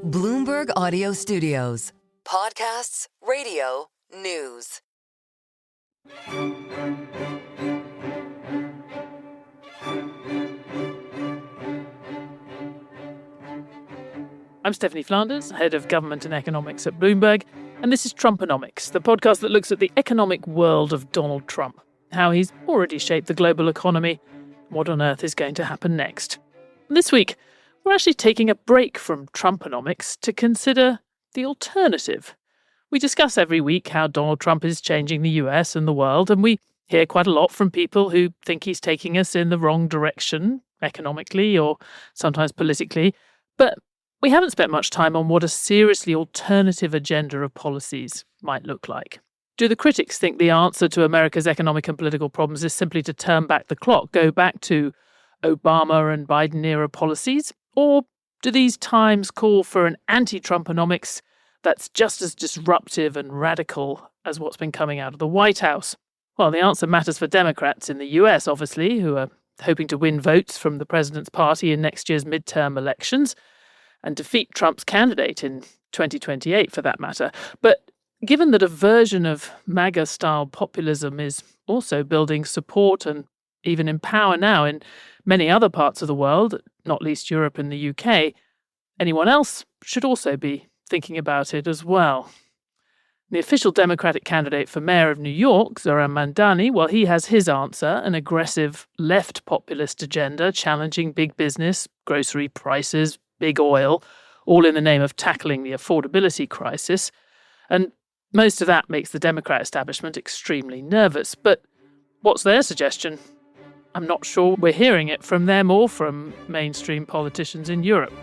Bloomberg Audio Studios. Podcasts, radio, news. I'm Stephanie Flanders, head of government and economics at Bloomberg, and this is Trumponomics, the podcast that looks at the economic world of Donald Trump, how he's already shaped the global economy, what on earth is going to happen next. This week, we're actually taking a break from Trumponomics to consider the alternative. We discuss every week how Donald Trump is changing the US and the world, and we hear quite a lot from people who think he's taking us in the wrong direction, economically or sometimes politically. But we haven't spent much time on what a seriously alternative agenda of policies might look like. Do the critics think the answer to America's economic and political problems is simply to turn back the clock, go back to Obama and Biden-era policies? Or do these times call for an anti-Trumponomics that's just as disruptive and radical as what's been coming out of the White House? Well, the answer matters for Democrats in the US, obviously, who are hoping to win votes from the president's party in next year's midterm elections and defeat Trump's candidate in 2028, for that matter. But given that a version of MAGA-style populism is also building support and even in power now in many other parts of the world, not least Europe and the UK, anyone else should also be thinking about it as well. The official Democratic candidate for mayor of New York, Zohran Mamdani, well, he has his answer, an aggressive left populist agenda challenging big business, grocery prices, big oil, all in the name of tackling the affordability crisis. And most of that makes the Democrat establishment extremely nervous. But what's their suggestion? I'm not sure we're hearing it from them or from mainstream politicians in Europe.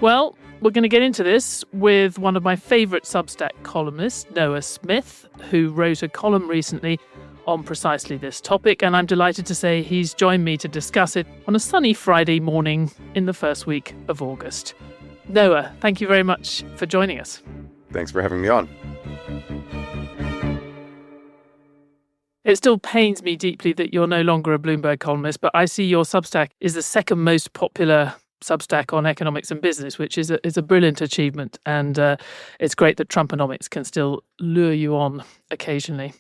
Well, we're going to get into this with one of my favourite Substack columnists, Noah Smith, who wrote a column recently on precisely this topic, and I'm delighted to say he's joined me to discuss it on a sunny Friday morning in the first week of August. Noah, thank you very much for joining us. Thanks for having me on. It still pains me deeply that you're no longer a Bloomberg columnist, but I see your Substack is the second most popular Substack on economics and business, which is a brilliant achievement. And it's great that Trumponomics can still lure you on occasionally.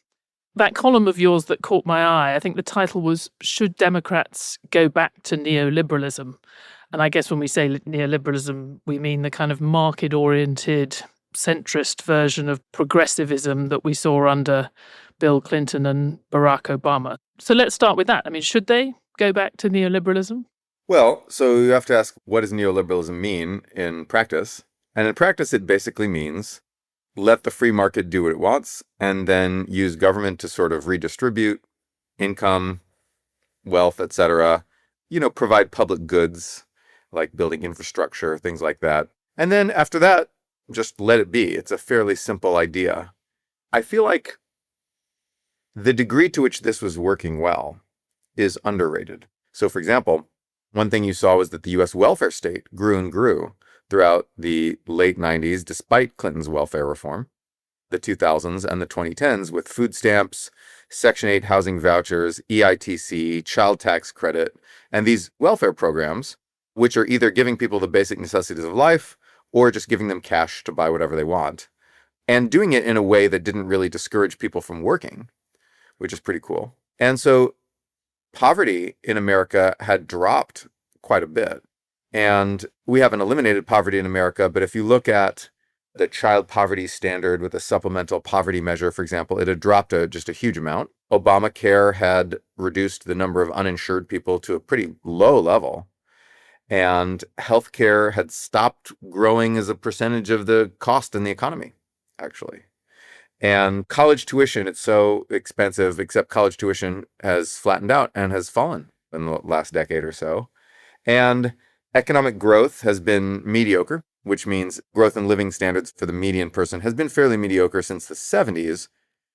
That column of yours that caught my eye, I think the title was, Should Democrats Go Back to Neoliberalism? And I guess when we say neoliberalism, we mean the kind of market-oriented, centrist version of progressivism that we saw under Bill Clinton and Barack Obama. So let's start with that. I mean, should they go back to neoliberalism? Well, so you have to ask, what does neoliberalism mean in practice? And in practice, it basically means let the free market do what it wants and then use government to sort of redistribute income, wealth, etc. Provide public goods like building infrastructure, things like that. And then after that, just let it be. It's a fairly simple idea. I feel like the degree to which this was working well is underrated. So, for example, one thing you saw was that the U.S. welfare state grew and grew throughout the late 90s, despite Clinton's welfare reform, the 2000s and the 2010s, with food stamps, Section 8 housing vouchers, EITC, child tax credit, and these welfare programs, which are either giving people the basic necessities of life or just giving them cash to buy whatever they want, and doing it in a way that didn't really discourage people from working, which is pretty cool. And so poverty in America had dropped quite a bit. And we haven't eliminated poverty in America, but if you look at the child poverty standard with a supplemental poverty measure, for example, it had dropped just a huge amount. Obamacare had reduced the number of uninsured people to a pretty low level. And healthcare had stopped growing as a percentage of the cost in the economy, actually. And college tuition, it's so expensive, except college tuition has flattened out and has fallen in the last decade or so. And economic growth has been mediocre, which means growth in living standards for the median person has been fairly mediocre since the 70s.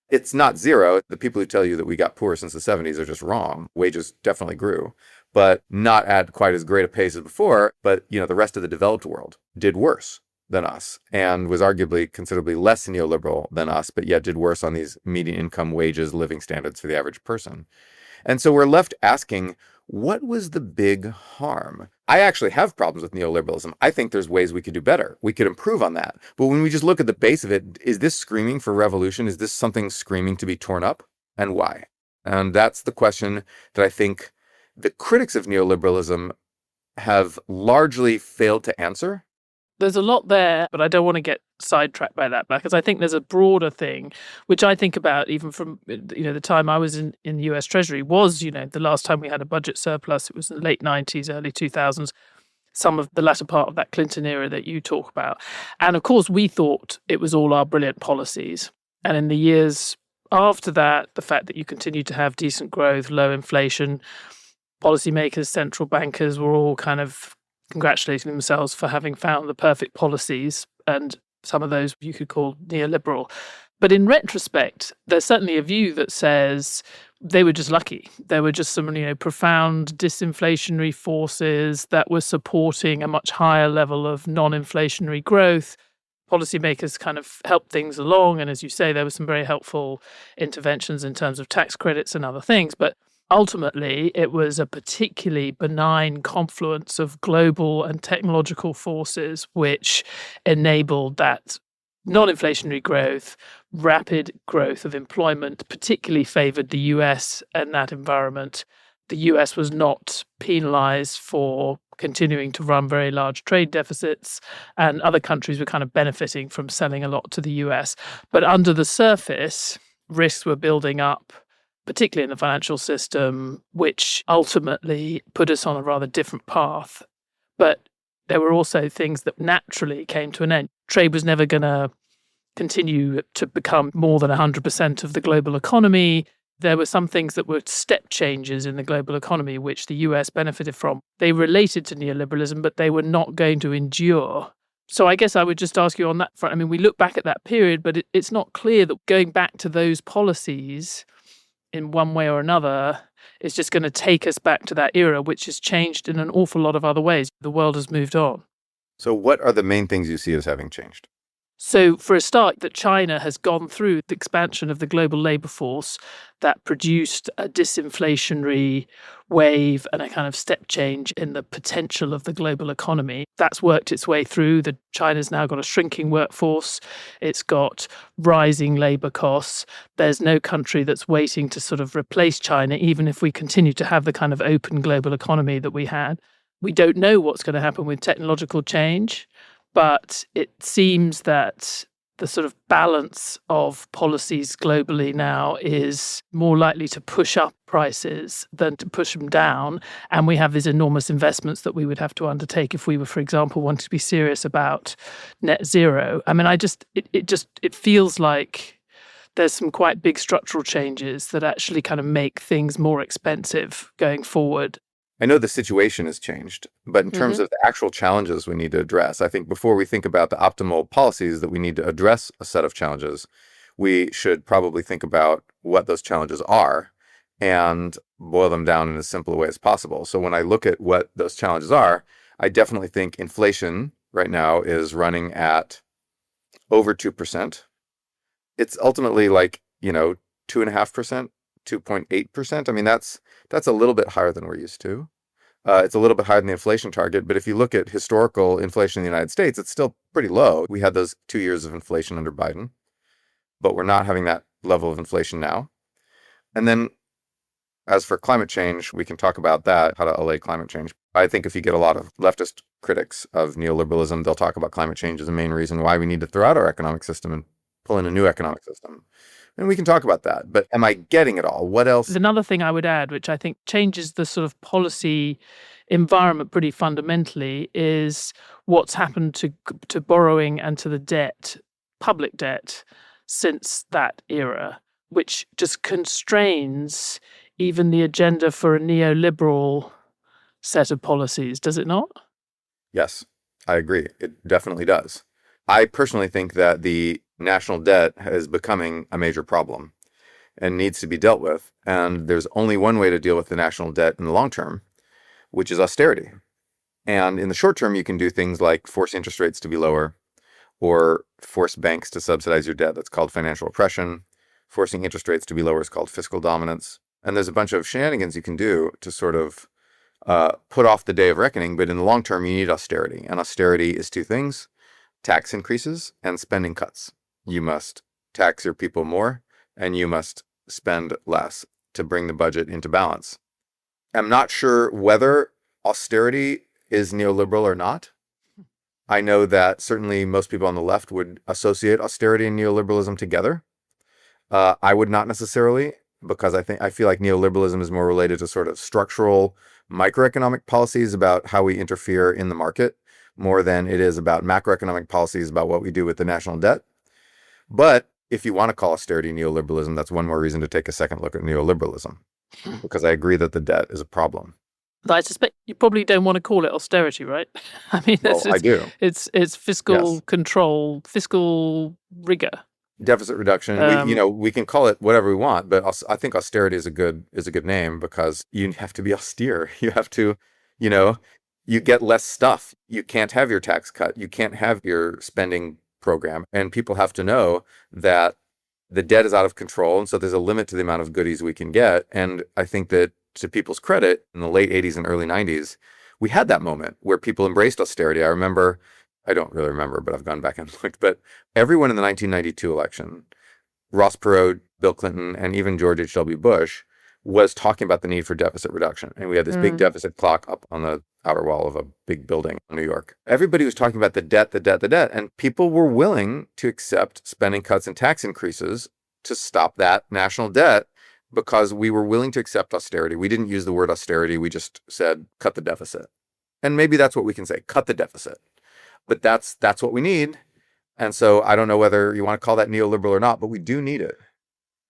It's not zero. The people who tell you that we got poor since the 70s are just wrong. Wages definitely grew, but not at quite as great a pace as before. But, the rest of the developed world did worse than us and was arguably considerably less neoliberal than us, but yet did worse on these median income, wages, living standards for the average person. And so we're left asking, what was the big harm? I actually have problems with neoliberalism. I think there's ways we could do better. We could improve on that. But when we just look at the base of it, is this screaming for revolution? Is this something screaming to be torn up? And why? And that's the question that I think the critics of neoliberalism have largely failed to answer. There's a lot there, but I don't want to get sidetracked by that, because I think there's a broader thing, which I think about even from, the time I was in the US Treasury was, the last time we had a budget surplus, it was in the late 90s, early 2000s, some of the latter part of that Clinton era that you talk about. And of course, we thought it was all our brilliant policies. And in the years after that, the fact that you continue to have decent growth, low inflation, policymakers, central bankers were all kind of congratulating themselves for having found the perfect policies, and some of those you could call neoliberal. But in retrospect, there's certainly a view that says they were just lucky. There were just some, profound disinflationary forces that were supporting a much higher level of non-inflationary growth. Policymakers kind of helped things along. And as you say, there were some very helpful interventions in terms of tax credits and other things. But ultimately, it was a particularly benign confluence of global and technological forces which enabled that non-inflationary growth, rapid growth of employment, particularly favoured the US and that environment. The US was not penalised for continuing to run very large trade deficits, and other countries were kind of benefiting from selling a lot to the US. But under the surface, risks were building up, particularly in the financial system, which ultimately put us on a rather different path. But there were also things that naturally came to an end. Trade was never going to continue to become more than 100% of the global economy. There were some things that were step changes in the global economy, which the US benefited from. They related to neoliberalism, but they were not going to endure. So I guess I would just ask you on that front. I mean, we look back at that period, but it's not clear that going back to those policies in one way or another is just going to take us back to that era, which has changed in an awful lot of other ways. The world has moved on. So what are the main things you see as having changed? So for a start, that China has gone through the expansion of the global labor force that produced a disinflationary wave and a kind of step change in the potential of the global economy. That's worked its way through. China's now got a shrinking workforce. It's got rising labor costs. There's no country that's waiting to sort of replace China, even if we continue to have the kind of open global economy that we had. We don't know what's going to happen with technological change. But it seems that the sort of balance of policies globally now is more likely to push up prices than to push them down. And we have these enormous investments that we would have to undertake if we were, for example, wanting to be serious about net zero. I mean, it feels like there's some quite big structural changes that actually kind of make things more expensive going forward. I know the situation has changed, but in terms of the actual challenges we need to address, I think before we think about the optimal policies that we need to address a set of challenges, we should probably think about what those challenges are and boil them down in as simple a way as possible. So when I look at what those challenges are, I definitely think inflation right now is running at over 2%. It's ultimately like, 2.5%, 2.8%. I mean, that's a little bit higher than we're used to. It's a little bit higher than the inflation target. But if you look at historical inflation in the United States, it's still pretty low. We had those 2 years of inflation under Biden, but we're not having that level of inflation now. And then as for climate change, we can talk about that, how to allay climate change. I think if you get a lot of leftist critics of neoliberalism, they'll talk about climate change as the main reason why we need to throw out our economic system and pull in a new economic system. And we can talk about that. But am I getting it all? What else? Another thing I would add, which I think changes the sort of policy environment pretty fundamentally, is what's happened to borrowing and to the debt, public debt, since that era, which just constrains even the agenda for a neoliberal set of policies, does it not? Yes, I agree. It definitely does. I personally think that the national debt is becoming a major problem and needs to be dealt with. And there's only one way to deal with the national debt in the long term, which is austerity. And in the short term, you can do things like force interest rates to be lower or force banks to subsidize your debt. That's called financial oppression. Forcing interest rates to be lower is called fiscal dominance. And there's a bunch of shenanigans you can do to sort of put off the day of reckoning. But in the long term, you need austerity. And austerity is two things: tax increases and spending cuts. You must tax your people more, and you must spend less to bring the budget into balance. I'm not sure whether austerity is neoliberal or not. I know that certainly most people on the left would associate austerity and neoliberalism together. I would not necessarily, because I feel like neoliberalism is more related to sort of structural microeconomic policies about how we interfere in the market more than it is about macroeconomic policies about what we do with the national debt. But if you want to call austerity neoliberalism, that's one more reason to take a second look at neoliberalism, because I agree that the debt is a problem. I suspect you probably don't want to call it austerity, right? I mean, I do. It's fiscal control, fiscal rigor, deficit reduction. We can call it whatever we want, but I think austerity is a good name, because you have to be austere. You have to, you get less stuff. You can't have your tax cut. You can't have your spending program, and people have to know that the debt is out of control, and so there's a limit to the amount of goodies we can get. And I think that, to people's credit, in the late 80s and early 90s, we had that moment where people embraced austerity. I don't really remember, but I've gone back and looked, but everyone in the 1992 election, Ross Perot, Bill Clinton, and even George H.W. Bush, was talking about the need for deficit reduction. And we had this big deficit clock up on the outer wall of a big building in New York. Everybody was talking about the debt, and people were willing to accept spending cuts and tax increases to stop that national debt, because we were willing to accept austerity. We didn't use the word austerity. We just said, cut the deficit. And maybe that's what we can say, cut the deficit. But that's what we need. And so I don't know whether you want to call that neoliberal or not, but we do need it.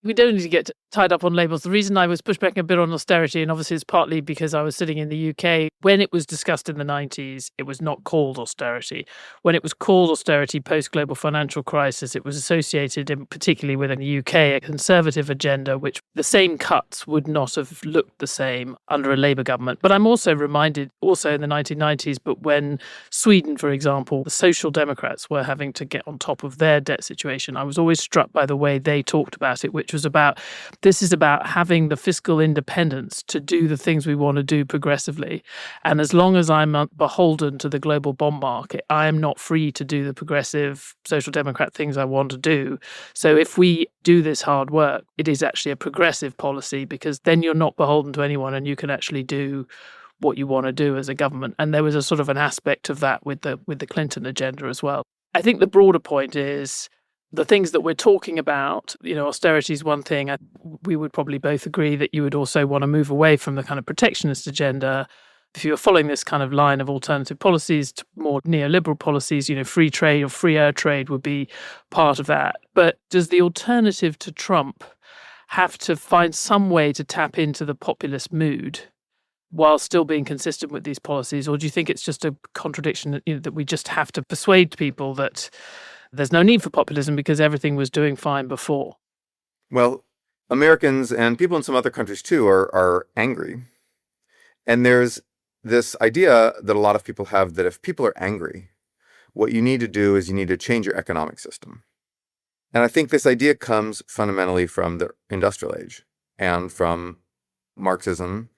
We don't need to get tied up on labels. The reason I was pushed back a bit on austerity, and obviously it's partly because I was sitting in the UK, when it was discussed in the 90s, it was not called austerity. When it was called austerity post-global financial crisis, it was associated, particularly within the UK, a conservative agenda, which the same cuts would not have looked the same under a Labour government. But I'm also reminded, also in the 1990s, but when Sweden, for example, the Social Democrats were having to get on top of their debt situation, I was always struck by the way they talked about it, which was about, this is about having the fiscal independence to do the things we want to do progressively. And as long as I'm beholden to the global bond market, I am not free to do the progressive social democrat things I want to do. So if we do this hard work, it is actually a progressive policy, because then you're not beholden to anyone and you can actually do what you want to do as a government. And there was a sort of an aspect of that with the Clinton agenda as well. I think the broader point is, the things that we're talking about, austerity is one thing. We would probably both agree that you would also want to move away from the kind of protectionist agenda. If you're following this kind of line of alternative policies to more neoliberal policies, free trade or freer trade would be part of that. But does the alternative to Trump have to find some way to tap into the populist mood while still being consistent with these policies? Or do you think it's just a contradiction that we just have to persuade people that there's no need for populism because everything was doing fine before? Well, Americans and people in some other countries too are angry. And there's this idea that a lot of people have that if people are angry, what you need to do is you need to change your economic system. And I think this idea comes fundamentally from the industrial age and from Marxism,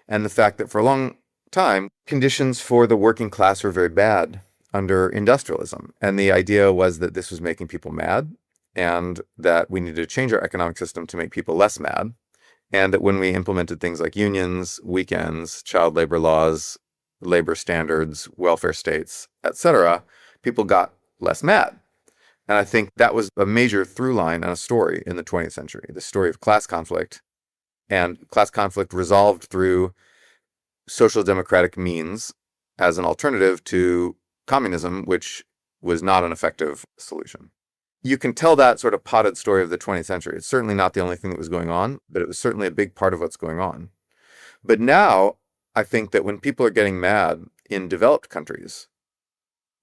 and the fact that for a long time, conditions for the working class were very bad under industrialism. And the idea was that this was making people mad, and that we needed to change our economic system to make people less mad. And that when we implemented things like unions, weekends, child labor laws, labor standards, welfare states, etc., people got less mad. And I think that was a major through line and a story in the 20th century, the story of class conflict, and class conflict resolved through social democratic means as an alternative to communism, which was not an effective solution. You can tell that sort of potted story of the 20th century. It's certainly not the only thing that was going on, but it was certainly a big part of what's going on. But now, I think that when people are getting mad in developed countries,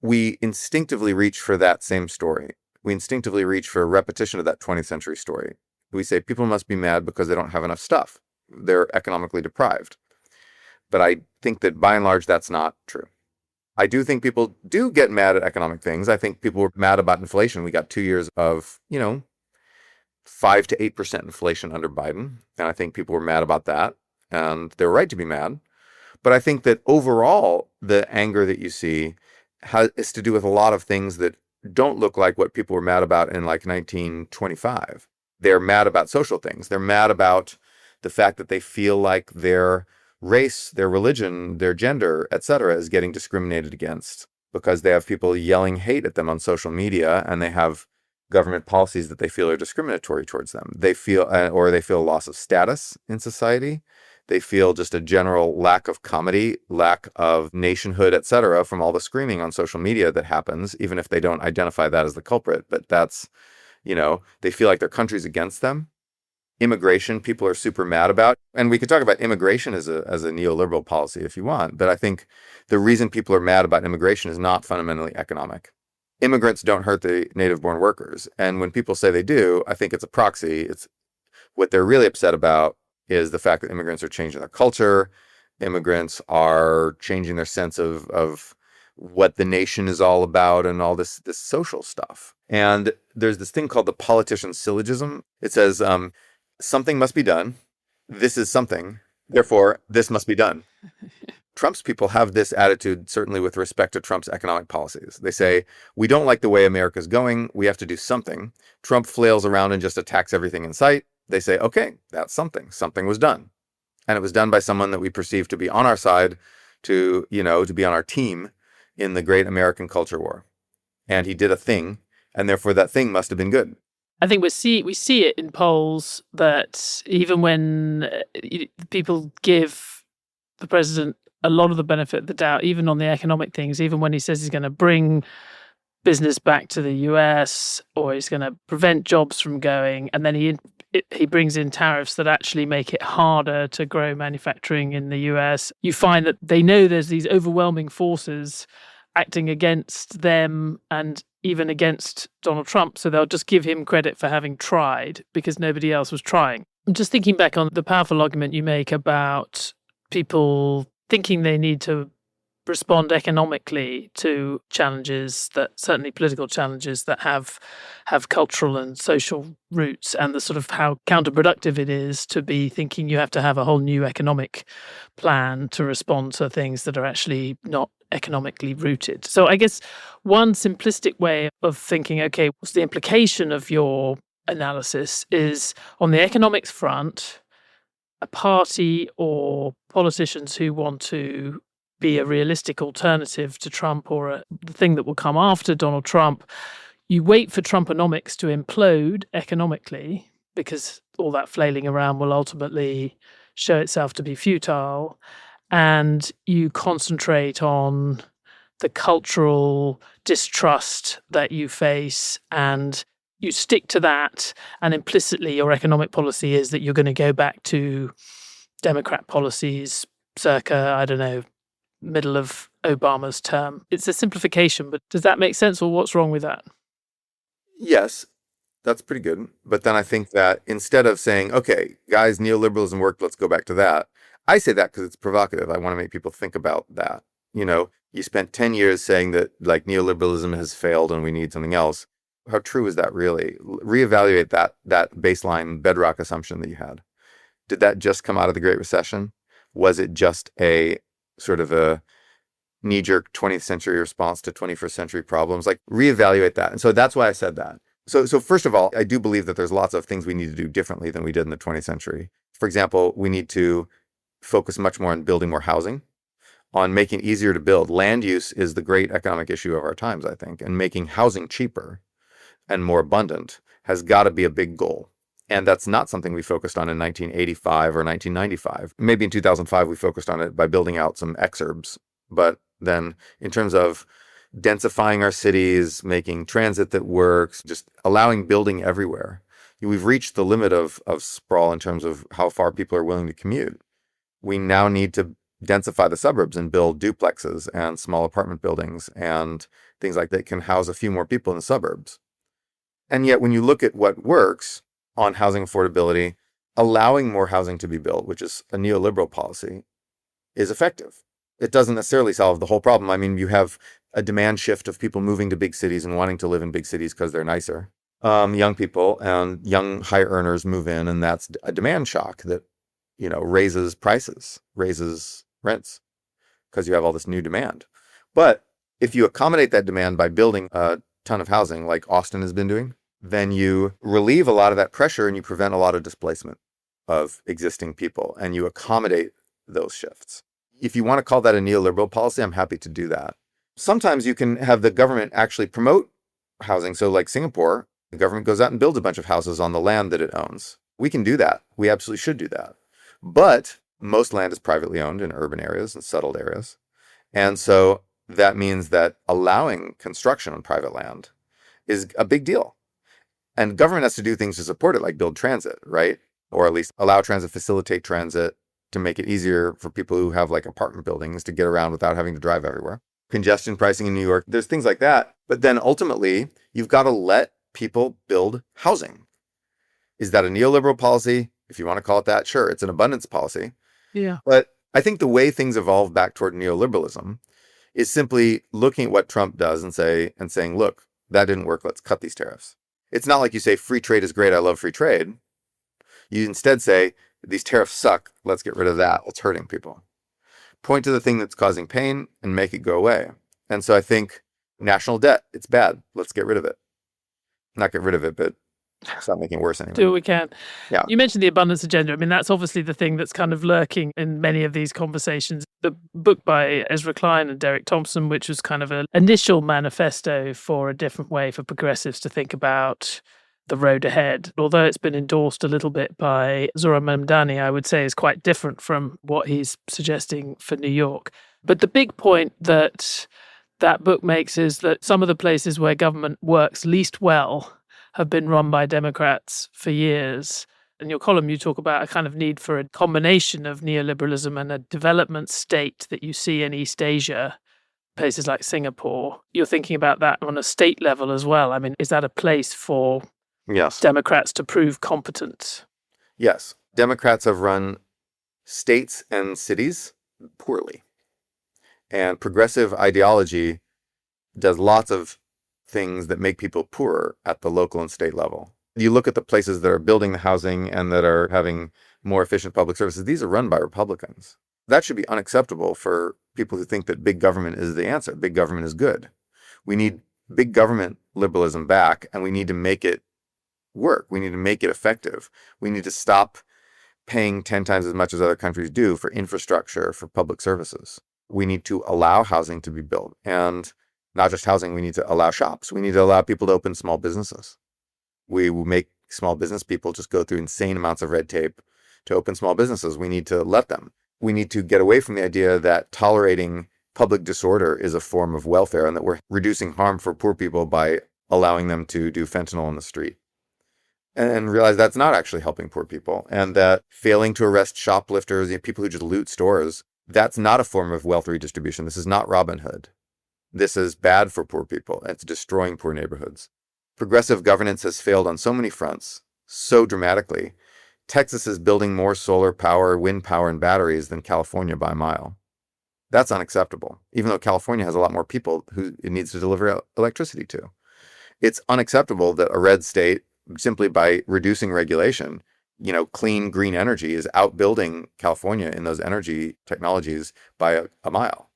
we instinctively reach for that same story. We instinctively reach for a repetition of that 20th century story. We say people must be mad because they don't have enough stuff. They're economically deprived. But I think that by and large, that's not true. I do think people do get mad at economic things. I think people were mad about inflation. We got 2 years of, 5 to 8% inflation under Biden. And I think people were mad about that. And they're right to be mad. But I think that overall, the anger that you see is to do with a lot of things that don't look like what people were mad about in like 1925. They're mad about social things. They're mad about the fact that they feel like their race, their religion, their gender, etc., is getting discriminated against because they have people yelling hate at them on social media, and they have government policies that they feel are discriminatory towards them. They feel, or they feel loss of status in society. They feel just a general lack of comedy, lack of nationhood, etc., from all the screaming on social media that happens, even if they don't identify that as the culprit. But that's, they feel like their country's against them. Immigration, people are super mad about. And we could talk about immigration as a neoliberal policy if you want. But I think the reason people are mad about immigration is not fundamentally economic. Immigrants don't hurt the native-born workers. And when people say they do, I think it's a proxy. It's what they're really upset about is the fact that immigrants are changing their culture. Immigrants are changing their sense of what the nation is all about and all this social stuff. And there's this thing called the politician's syllogism. It says, something must be done. This is something. Therefore, this must be done. Trump's people have this attitude, certainly with respect to Trump's economic policies. They say, we don't like the way America's going. We have to do something. Trump flails around and just attacks everything in sight. They say, okay, that's something. Something was done. And it was done by someone that we perceive to be on our side, to be on our team in the great American culture war. And he did a thing, and therefore that thing must have been good. I think we see it in polls that even when people give the president a lot of the benefit of the doubt, even on the economic things, even when he says he's going to bring business back to the US or he's going to prevent jobs from going, and then he brings in tariffs that actually make it harder to grow manufacturing in the US, you find that they know there's these overwhelming forces acting against them and even against Donald Trump. So they'll just give him credit for having tried because nobody else was trying. I'm just thinking back on the powerful argument you make about people thinking they need to respond economically to challenges, that certainly political challenges that have cultural and social roots, and the sort of how counterproductive it is to be thinking you have to have a whole new economic plan to respond to things that are actually not economically rooted. So I guess one simplistic way of thinking, okay, what's the implication of your analysis is on the economics front, a party or politicians who want to be a realistic alternative to Trump or the thing that will come after Donald Trump, you wait for Trumponomics to implode economically because all that flailing around will ultimately show itself to be futile, and you concentrate on the cultural distrust that you face and you stick to that, and implicitly your economic policy is that you're going to go back to Democrat policies circa, I don't know, middle of Obama's term. It's a simplification, but does that make sense, or what's wrong with that? Yes, that's pretty good. But then I think that instead of saying, okay, guys, neoliberalism worked, let's go back to that, I say that because it's provocative. I want to make people think about that. You spent 10 years saying that like neoliberalism has failed and we need something else. How true is that really? Reevaluate that baseline bedrock assumption that you had. Did that just come out of the Great Recession? Was it just a sort of a knee-jerk 20th century response to 21st century problems? Like, reevaluate that. And so that's why I said that. So first of all, I do believe that there's lots of things we need to do differently than we did in the 20th century. For example, we need to focus much more on building more housing, on making it easier to build. Land use is the great economic issue of our times, I think, and making housing cheaper and more abundant has got to be a big goal. And that's not something we focused on in 1985 or 1995. Maybe in 2005, we focused on it by building out some exurbs. But then in terms of densifying our cities, making transit that works, just allowing building everywhere, we've reached the limit of sprawl in terms of how far people are willing to commute. We now need to densify the suburbs and build duplexes and small apartment buildings and things like that can house a few more people in the suburbs. And yet when you look at what works on housing affordability, allowing more housing to be built, which is a neoliberal policy, is effective. It doesn't necessarily solve the whole problem. I mean, you have a demand shift of people moving to big cities and wanting to live in big cities because they're nicer. Young people and young high earners move in, and that's a demand shock that, raises prices, raises rents. because you have all this new demand. But if you accommodate that demand by building a ton of housing like Austin has been doing, then you relieve a lot of that pressure and you prevent a lot of displacement of existing people and you accommodate those shifts. If you want to call that a neoliberal policy, I'm happy to do that. Sometimes you can have the government actually promote housing. So like Singapore, the government goes out and builds a bunch of houses on the land that it owns. We can do that. We absolutely should do that. But most land is privately owned in urban areas and settled areas. And so that means that allowing construction on private land is a big deal. And government has to do things to support it, like build transit, right? Or at least allow transit, facilitate transit to make it easier for people who have like apartment buildings to get around without having to drive everywhere. Congestion pricing in New York, there's things like that. But then ultimately, you've got to let people build housing. Is that a neoliberal policy? If you want to call it that, sure, it's an abundance policy. Yeah. But I think the way things evolve back toward neoliberalism is simply looking at what Trump does and saying, look, that didn't work. Let's cut these tariffs. It's not like you say, free trade is great. I love free trade. You instead say, these tariffs suck. Let's get rid of that. It's hurting people. Point to the thing that's causing pain and make it go away. And so I think national debt, it's bad. Let's get rid of it. Not get rid of it, but stop making it worse anyway. Do what we can. Yeah. You mentioned the abundance agenda. I mean, that's obviously the thing that's kind of lurking in many of these conversations. The book by Ezra Klein and Derek Thompson, which was kind of an initial manifesto for a different way for progressives to think about the road ahead, although it's been endorsed a little bit by Zohran Mamdani, I would say is quite different from what he's suggesting for New York. But the big point that that book makes is that some of the places where government works least well have been run by Democrats for years. In your column, you talk about a kind of need for a combination of neoliberalism and a development state that you see in East Asia, places like Singapore. You're thinking about that on a state level as well. I mean, is that a place for Democrats to prove competent? Yes. Democrats have run states and cities poorly. And progressive ideology does lots of things that make people poorer at the local and state level. You look at the places that are building the housing and that are having more efficient public services, these are run by Republicans. That should be unacceptable for people who think that big government is the answer. Big government is good. We need big government liberalism back, and we need to make it work. We need to make it effective. We need to stop paying 10 times as much as other countries do for infrastructure, for public services. We need to allow housing to be built. And not just housing, we need to allow shops. We need to allow people to open small businesses. We will make small business people just go through insane amounts of red tape to open small businesses. We need to let them. We need to get away from the idea that tolerating public disorder is a form of welfare and that we're reducing harm for poor people by allowing them to do fentanyl on the street. And realize that's not actually helping poor people, and that failing to arrest shoplifters, people who just loot stores, that's not a form of wealth redistribution. This is not Robin Hood. This is bad for poor people. It's destroying poor neighborhoods. Progressive governance has failed on so many fronts, so dramatically. Texas is building more solar power, wind power, and batteries than California by a mile. That's unacceptable, even though California has a lot more people who it needs to deliver electricity to. It's unacceptable that a red state, simply by reducing regulation, clean green energy is outbuilding California in those energy technologies by a mile.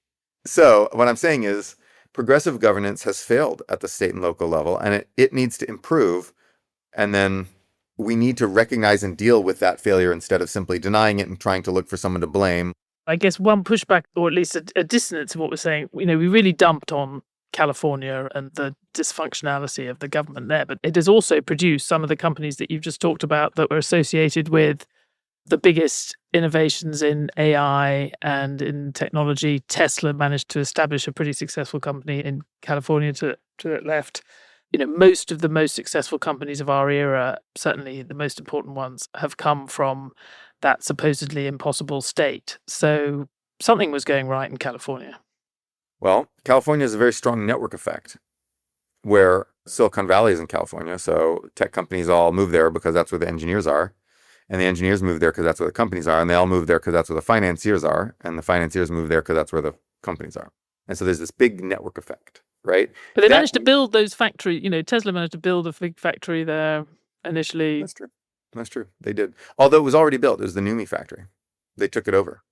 So what I'm saying is progressive governance has failed at the state and local level, and it needs to improve. And then we need to recognize and deal with that failure instead of simply denying it and trying to look for someone to blame. I guess one pushback, or at least a dissonance in what we're saying, we really dumped on California and the dysfunctionality of the government there, but it has also produced some of the companies that you've just talked about that were associated with the biggest innovations in AI and in technology. Tesla managed to establish a pretty successful company in California to the left. Most of the most successful companies of our era, certainly the most important ones, have come from that supposedly impossible state. So something was going right in California. Well, California has a very strong network effect where Silicon Valley is in California. So tech companies all move there because that's where the engineers are. And the engineers move there because that's where the companies are. And they all move there because that's where the financiers are. And the financiers move there because that's where the companies are. And so there's this big network effect, right? But they managed to build those factories. Tesla managed to build a big factory there initially. That's true. They did. Although it was already built. It was the NUMMI factory. They took it over.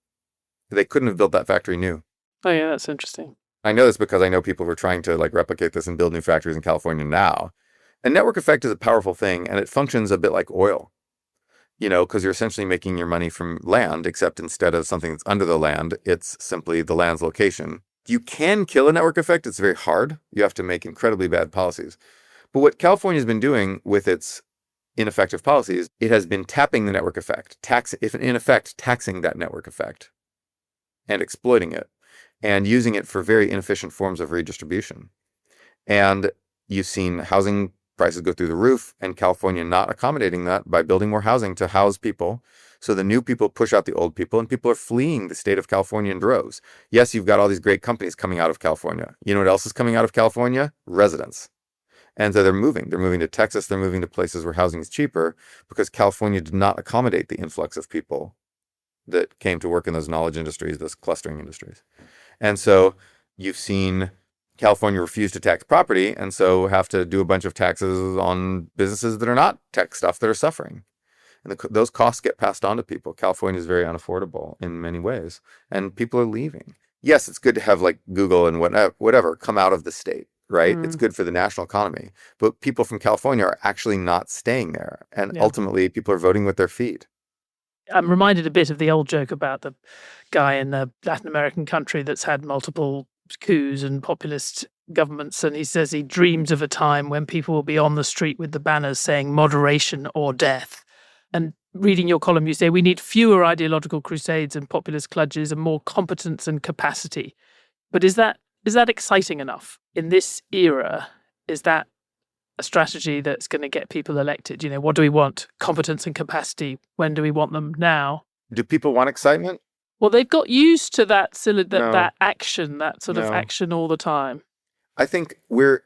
They couldn't have built that factory new. Oh, yeah, that's interesting. I know this because I know people who are trying to replicate this and build new factories in California now. A network effect is a powerful thing, and it functions a bit like oil, because you're essentially making your money from land, except instead of something that's under the land, it's simply the land's location. You can kill a network effect. It's very hard. You have to make incredibly bad policies. But what California's been doing with its ineffective policies, it has been tapping the network effect, taxing that network effect and exploiting it and using it for very inefficient forms of redistribution. And you've seen housing prices go through the roof, and California not accommodating that by building more housing to house people. So the new people push out the old people, and people are fleeing the state of California in droves. Yes, you've got all these great companies coming out of California. You know what else is coming out of California? Residents. And so they're moving. They're moving to Texas. They're moving to places where housing is cheaper because California did not accommodate the influx of people that came to work in those knowledge industries, those clustering industries. And so you've seen California refuse to tax property, and so have to do a bunch of taxes on businesses that are not tech stuff that are suffering. And those costs get passed on to people. California is very unaffordable in many ways, and people are leaving. Yes, it's good to have Google and whatever come out of the state, right? It's good for the national economy. But people from California are actually not staying there. And ultimately, people are voting with their feet. I'm reminded a bit of the old joke about the guy in the Latin American country that's had multiple coups and populist governments, and he says he dreams of a time when people will be on the street with the banners saying moderation or death. And reading your column, you say we need fewer ideological crusades and populist clutches and more competence and capacity. But is that exciting enough in this era? Is that a strategy that's going to get people elected? What do we want? Competence and capacity. When do we want them? Now. Do people want excitement? Well, they've got used to that action, that sort of action all the time. I think we're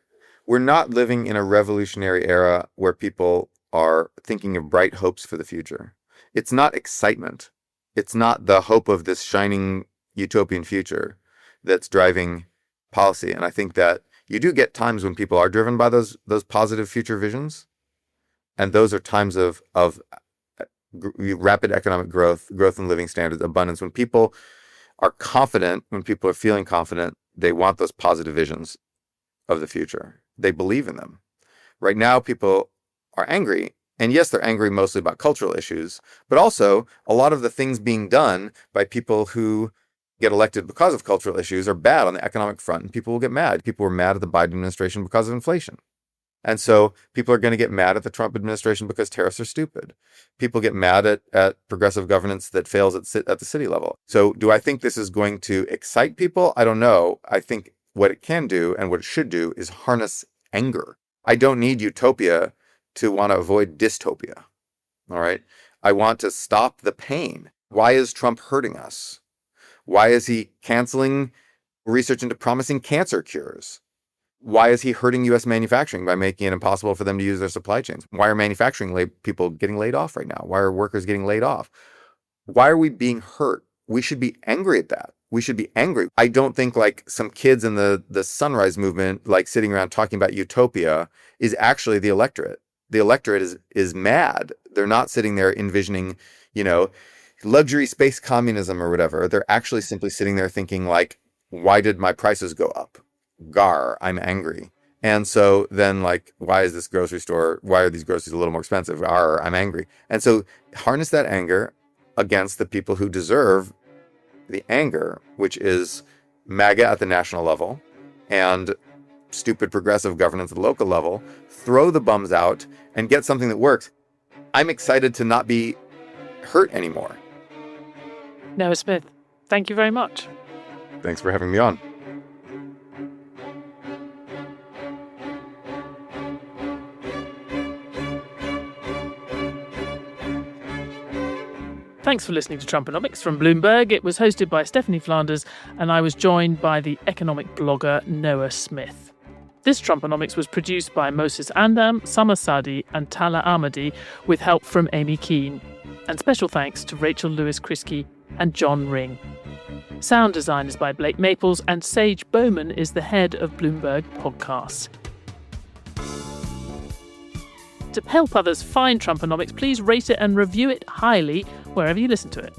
not living in a revolutionary era where people are thinking of bright hopes for the future. It's not excitement. It's not the hope of this shining utopian future that's driving policy. And I think that you do get times when people are driven by those positive future visions. And those are times of rapid economic growth in living standards, abundance. When people are confident, when people are feeling confident, they want those positive visions of the future. They believe in them. Right now, people are angry. And yes, they're angry mostly about cultural issues, but also a lot of the things being done by people who get elected because of cultural issues are bad on the economic front, and people will get mad. People were mad at the Biden administration because of inflation. And so people are going to get mad at the Trump administration because tariffs are stupid. People get mad at progressive governance that fails at the city level. So do I think this is going to excite people? I don't know. I think what it can do and what it should do is harness anger. I don't need utopia to want to avoid dystopia. All right. I want to stop the pain. Why is Trump hurting us? Why is he canceling research into promising cancer cures? Why is he hurting U.S. manufacturing by making it impossible for them to use their supply chains? Why are manufacturing people getting laid off right now? Why are workers getting laid off? Why are we being hurt? We should be angry at that. We should be angry. I don't think some kids in the Sunrise Movement, sitting around talking about utopia, is actually the electorate. The electorate is mad. They're not sitting there envisioning, luxury space communism or whatever. They're actually simply sitting there thinking why did my prices go up? Gar, I'm angry. And so then why is this grocery store, why are these groceries a little more expensive? Gar, I'm angry. And so harness that anger against the people who deserve the anger, which is MAGA at the national level and stupid progressive governance at the local level. Throw the bums out and get something that works. I'm excited to not be hurt anymore. Noah Smith, thank you very much. Thanks for having me on. Thanks for listening to Trumponomics from Bloomberg. It was hosted by Stephanie Flanders, and I was joined by the economic blogger Noah Smith. This Trumponomics was produced by Moses Andam, Summer Sadi, and Tala Ahmadi, with help from Amy Keane. And special thanks to Rachel Lewis-Krisky and John Ring. Sound design is by Blake Maples, and Sage Bowman is the head of Bloomberg Podcasts. To help others find Trumponomics, please rate it and review it highly wherever you listen to it.